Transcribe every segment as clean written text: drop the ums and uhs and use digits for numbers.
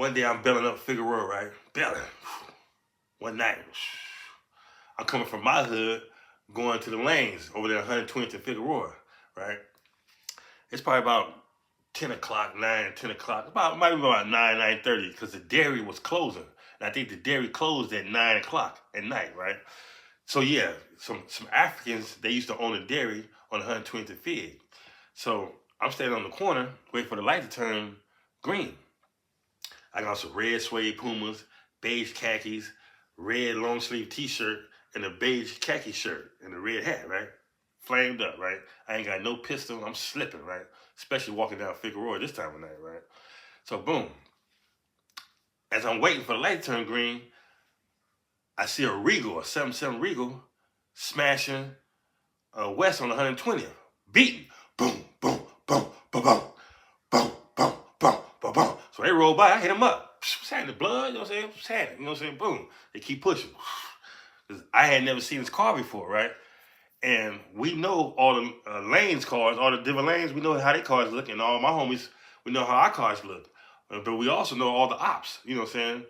one day I'm belling up Figueroa, right? Belling. One night, I'm coming from my hood, going to the lanes over there, 120th and Figueroa, right? It's probably about 10 o'clock, 9, 10 o'clock. Might be about 9, 9:30, because the dairy was closing. And I think the dairy closed at 9 o'clock at night, right? So yeah, some Africans, they used to own a dairy on 120th and Fig. So I'm standing on the corner, waiting for the light to turn green. I got some red suede Pumas, beige khakis, red long sleeve t-shirt, and a beige khaki shirt, and a red hat, right? Flamed up, right? I ain't got no pistol, I'm slipping, right? Especially walking down Figueroa this time of night, right? So boom. As I'm waiting for the light to turn green, I see a Regal, a 77 Regal, smashing west on 120th. Beating. Boom, boom, boom, boom, boom, boom, boom, boom, boom, boom. So they roll by, I hit them up. What's happening? Blood, you know what I'm saying? What's happening? You know what I'm saying? Boom. They keep pushing. Because I had never seen this car before, right? And we know all the lanes cars, all the different lanes, we know how their cars look, and all my homies, we know how our cars look. But we also know all the ops, you know what I'm saying?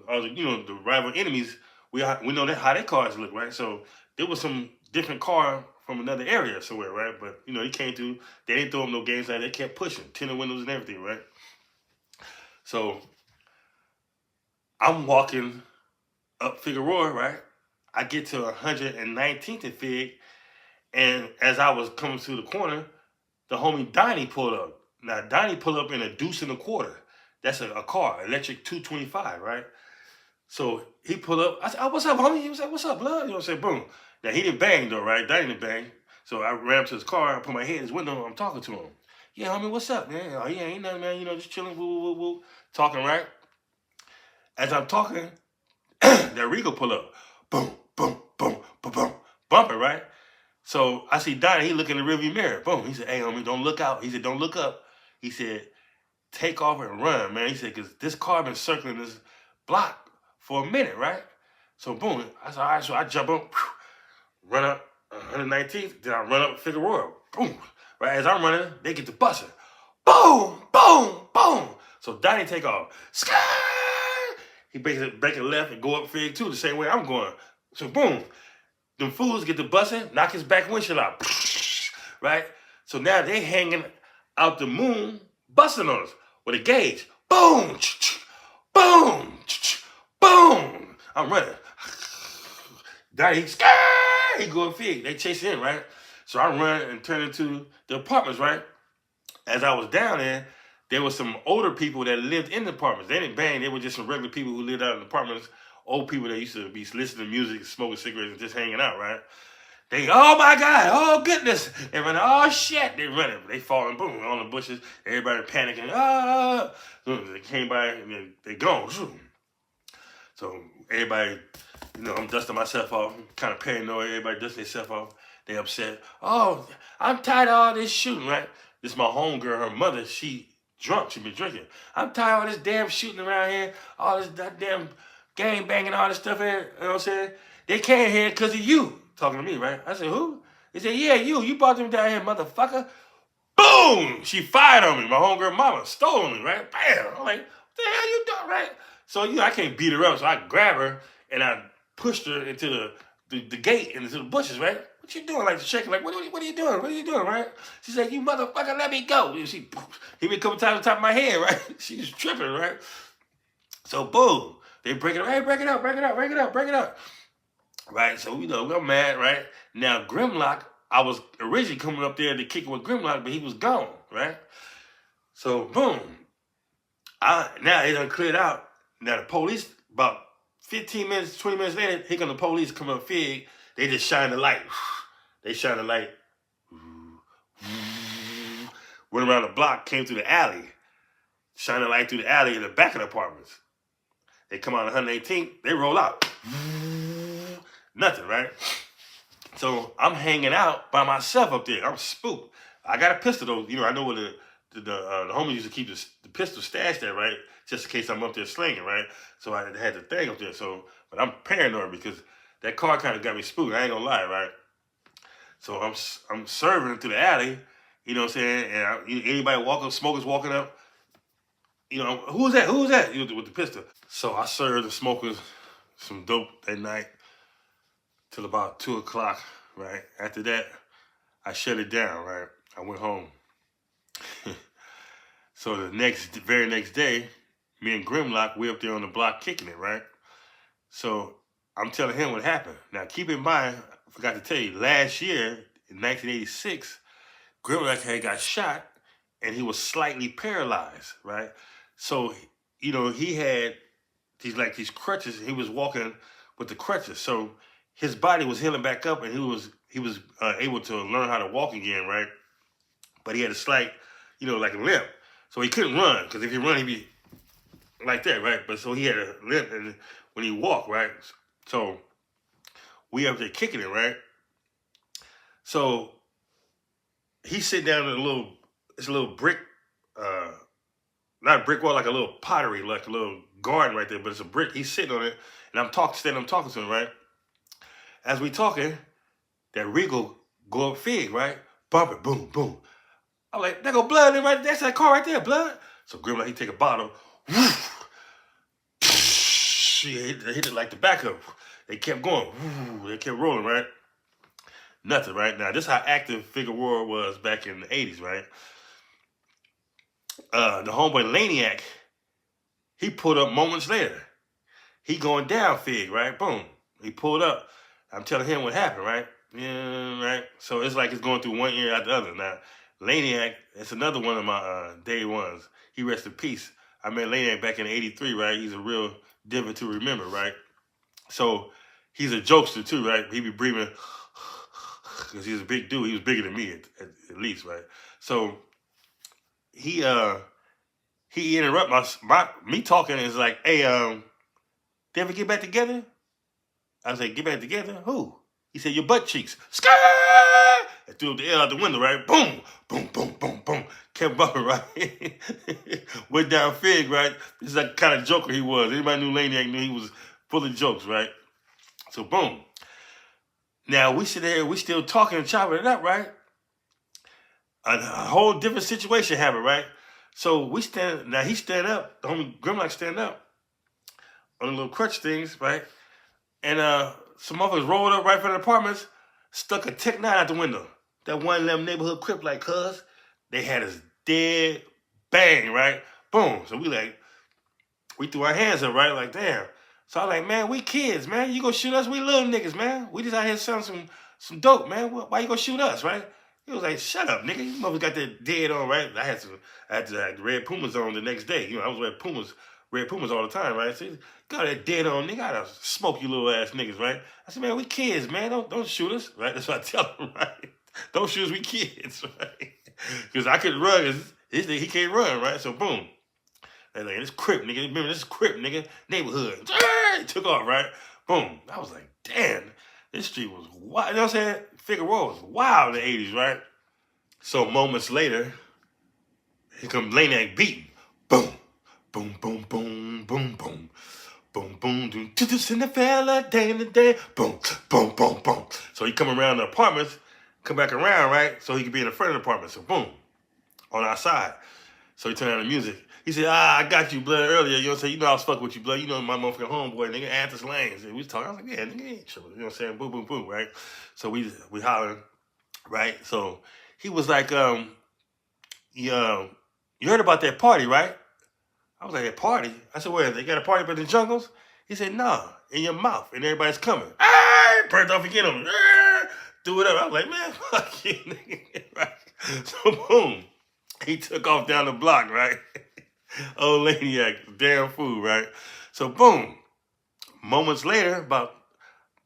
All the, the rival enemies, we know that how their cars look, right? So there was some different car from another area somewhere, right? But, he came through, they didn't throw him no games out, they kept pushing, tinted windows and everything, right? So I'm walking up Figueroa, right? I get to 119th and Fig, and as I was coming to the corner, the homie Donnie pulled up. Now, Donnie pulled up in a deuce and a quarter. That's a car, electric 225, right? So he pulled up. I said, "Oh, what's up, homie?" He was like, "What's up, blood?" You know what I'm saying? Boom. Now, he didn't bang, though, right? Donnie didn't bang. So I ran up to his car. I put my head in his window. I'm talking to him. "Yeah, homie, what's up, man?" "Oh, yeah, ain't nothing, man. Just chilling, woo, woo, woo." Talking, right? As I'm talking, that Regal pull up. Boom, boom, boom, boom, boom. Bumping, right? So I see Donnie, he look in the rearview mirror. Boom. He said, "Hey, homie, don't look out." He said, "Don't look up." He said, "Take off and run, man." He said, "Because this car been circling this block for a minute, right?" So boom. I said, "All right." So I jump up, run up 119th. Then I run up Figueroa. Boom. Right as I'm running, they get to busting. Boom, boom, boom. So Donnie take off. Sky! He break it left and go up Fig too, the same way I'm going. So boom. Them fools get to busting, knock his back windshield out. Right? So now they hanging out the moon, busting on us with a gauge. Boom! Boom! Boom! I'm running. Daddy, he going Fig. They chase in, right? So I run and turn into the apartments, right? As I was down there was some older people that lived in the apartments. They didn't bang. They were just some regular people who lived out in the apartments. Old people that used to be listening to music, smoking cigarettes, and just hanging out, right? They, "Oh my God, oh goodness." They run, "Oh shit." They running. They falling, boom, on the bushes. Everybody panicking. Ah. They came by and then they gone. So everybody, I'm dusting myself off. Kind of paranoid. Everybody dusting themselves off. They upset. "Oh, I'm tired of all this shooting," right? This is my homegirl, her mother, she drunk, she been drinking. "I'm tired of all this damn shooting around here, all this goddamn gang banging, all this stuff here," you know what I'm saying? "They came here because of you." Talking to me, right? I said, "Who?" They said, "Yeah, you brought them down here, motherfucker." Boom! She fired on me. My homegirl mama stole me, right? Bam! I'm like, "What the hell you doing," right? So, I can't beat her up, so I grab her and I pushed her into the gate and into the bushes, right? "What you doing?" Like shaking, like, what are you doing? What are you doing, right? She said, "You motherfucker, let me go." She hit me a couple times on top of my head, right? She's tripping, right? So boom, they break it up. "Hey, break it up, break it up, break it up, break it up." Right? So, we're mad, right? Now, Gremlock, I was originally coming up there to kick it with Gremlock, but he was gone, right? So, boom. Now they done cleared out. Now the police, about 15 minutes, 20 minutes later, here come the police come up Fig. They just shine the light. They shine the light. Went around the block, came through the alley. Shine the light through the alley in the back of the apartments. They come out on 118th, they roll out. Nothing, right? So I'm hanging out by myself up there. I'm spooked. I got a pistol though. I know where the homies used to keep the pistol stashed there, right? Just in case I'm up there slinging, right? So I had the thing up there. So, but I'm paranoid because that car kind of got me spooked. I ain't gonna lie, right? So I'm serving through the alley, you know what I'm saying? And anybody walking, smokers walking up, who's that? Who's that? With the pistol. So I served the smokers some dope that night till about 2 o'clock, right? After that, I shut it down, right? I went home. So the very next day, me and Gremlock, we up there on the block kicking it, right? So I'm telling him what happened. Now keep in mind, I forgot to tell you, last year in 1986, Gremlock had got shot and he was slightly paralyzed, right? So, he had these crutches. He was walking with the crutches. So his body was healing back up and he was able to learn how to walk again, right? But he had a slight, like a limp. So he couldn't run, because if he run, he'd be like that, right? But so he had a limp and when he walked, right? So we up there kicking it, right? So he sit down in it's a little brick, not a brick wall, like a little pottery, like a little garden right there, but it's a brick. He's sitting on it, and I'm talking to him, right? As we talking, that Regal go up Fig, right? Bump it, boom, boom. I'm like, there go blood in right there. That's that car right there, blood. So Gremlock, he take a bottle. He hit it like the back of. They kept going. They kept rolling, right? Nothing, right? Now, this is how active Figueroa was back in the 80s, right? The homeboy Laniac, he pulled up moments later. He going down Fig, right? Boom. He pulled up. I'm telling him what happened, right? Yeah, right? So it's like it's going through one ear after the other. Now, Laniac, it's another one of my day ones. He rest in peace. I met Laniac back in '83, right? He's a real diva to remember, right? So he's a jokester too, right? He be breathing because he's a big dude. He was bigger than me at least, right? So he interrupt me talking and is like, hey, they ever get back together? I was like, get back together? Who? He said, your butt cheeks. Sky! I threw the air out the window, right? Boom, boom, boom, boom, boom. Kept bumping, right? Went down Fig, right? This is like kind of joker he was. Anybody knew Laniac knew he was full of jokes, right? So boom. Now we sit there, we still talking and chopping it up, right? A whole different situation happened, right? So he stand up, the homie Gremlock stand up on the little crutch things, right? And some motherfuckers rolled up right in front of the apartments, stuck a Tech 9 out the window. That one of them neighborhood crip like cuz, they had us dead bang, right? Boom. So we threw our hands up, right? Like, damn. So I was like, man, we kids, man. You gonna shoot us? We little niggas, man. We just out here selling some dope, man. Why you gonna shoot us, right? He was like, shut up, nigga. You motherfuckers got that dead on, right? I had the red Pumas on the next day. I was wearing red Pumas all the time, right? So got that dead on, nigga. I gotta smoke you little ass niggas, right? I said, man, we kids, man. Don't shoot us, right? That's what I tell them, right? Don't shoot us, we kids, right? Because I couldn't run, because he can't run, right? So boom. And like, this Crip, nigga. Remember, this is Crip, nigga. Neighborhood. He took off, right? Boom. I was like, damn, this street was wild. You know what I'm saying? Figueroa was wild in the 80s, right? So moments later, here comes Laniac beating. Boom. Boom, boom, boom, boom, boom. Boom, boom, boom. To the Cinderella, day in the day. Boom, boom, boom, boom. So he come around the apartments, come back around, right? So he could be in the front of the apartment. So boom, on our side. So he turned on the music. He said, I got you, blood, earlier. You know what I'm saying? You know I was fucking with you, blood. You know my motherfucking homeboy, nigga, Anthony Lanes. We was talking. I was like, yeah, nigga, ain't sure. You know what I'm saying? Boom, boom, boom, right? So we hollering, right? So he was like, you heard about that party, right? I was like, that party? I said, where? They got a party up in the jungles? He said, nah, in your mouth, and everybody's coming. Burnt off again him. Threw it up. I was like, man, fuck you, nigga. Right? So boom, he took off down the block, right? Old Laniac, damn fool, right? So boom, moments later, about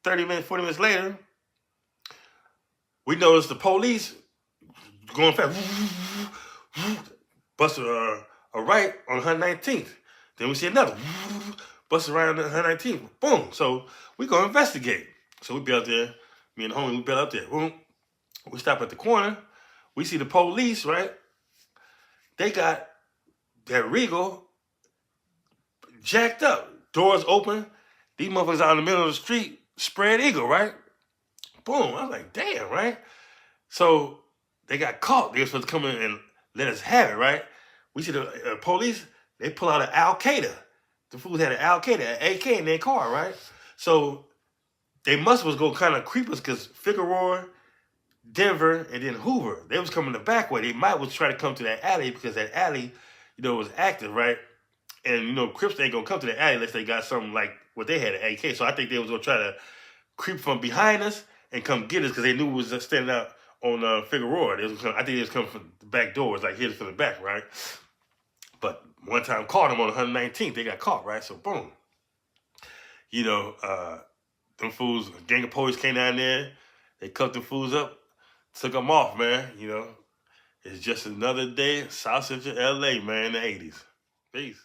30 minutes, 40 minutes later, we noticed the police going fast. Busted a right on 119th. Then we see another. Busted right on 119th. Boom. So we go investigate. So we be out there, me and the homie, we be out there. Boom. We stop at the corner. We see the police, right? They got that Regal jacked up. Doors open. These motherfuckers out in the middle of the street, spread eagle, right? Boom. I was like, damn, right? So they got caught. They were supposed to come in and let us have it, right? We see the police, they pull out an Al Qaeda. The fools had an Al Qaeda, an AK in their car, right? So they must was going to kind of creep us because Figueroa, Denver, and then Hoover, they was coming the back way. They might was try to come to that alley because that alley, was active, right? And Crips ain't gonna come to the alley unless they got something like what they had at AK. So I think they was gonna try to creep from behind us and come get us because they knew we was standing out on Figueroa. I think they was coming from the back doors, like here's from the back, right? But one time caught them on 119th. They got caught, right? So boom. Them fools, a gang of police came down there. They cut the fools up, took them off, man. It's just another day, South Central LA, man, in the 80s. Peace.